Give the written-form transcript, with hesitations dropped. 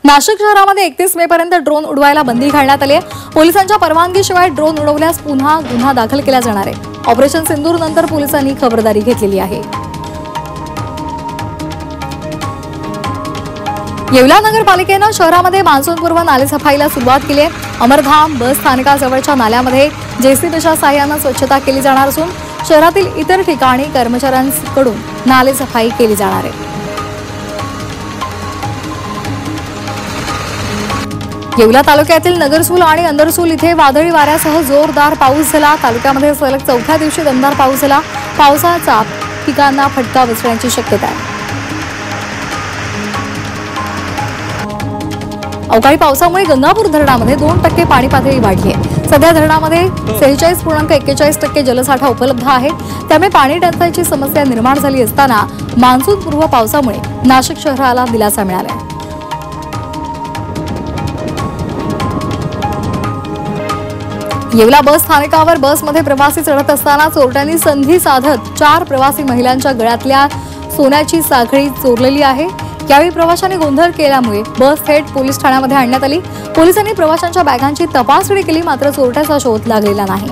नाशिक शहरामध्ये 31 मे पर्यंत ड्रोन उडवायला बंदी घालण्यात आली आहे। पोलिसांच्या परवानगीशिवाय ड्रोन उडवल्यास पुन्हा गुन्हा दाखल केला जाणार आहे। ऑपरेशन सिंदूर नंतर पोलिसांनी खबरदारी घेतलेली आहे। येवला नगरपालिकेने शहरामध्ये मान्सूनपूर्व नालेसफाईला सुरुवात केली आहे। अमरधाम बस स्थानकाजवळच्या नाल्यामध्ये जेसीबीच्या सहाय्याने स्वच्छता केली जाणार असून शहरातील इतर ठिकाणी कर्मचाऱ्यांकडून नालेसफाई केली जाणार आहे। येवला तालुक्यातील नगरसूल आणि अंदरसूल इथे वादळी वाऱ्यासह जोरदार पाऊस झाला। तालुक्यामध्ये सलग चौथ्या दिवशी दमदार पाऊस झाला। पावसाचा पिकांना फटका बसण्याची शक्यता आहे। अवकाळी पावसामुळे गंगापूर धरणामध्ये 2% पाणी पातळी वाढली आहे। सध्या धरणामध्ये 46.41% जलसाठा उपलब्ध आहे। त्यामुळे पाणी टंचाईची समस्या निर्माण झाली असताना मान्सूनपूर्व पावसामुळे नाशिक शहराला दिलासा मिळाला आहे। येवला बस स्थानकावर बसमध्ये प्रवासी चढत असताना चोरट्यांनी संधी साधत 4 प्रवासी महिलांच्या गळ्यातल्या सोन्याची साखळी चोरलेली आहे। यावेळी प्रवाशांनी गोंधळ केल्यामुळे बस थेट पोलीस ठाण्यामध्ये आणण्यात आली। पोलिसांनी प्रवाशांच्या बॅगांची तपासणी केली, मात्र चोरट्याचा शोध लागलेला नाही।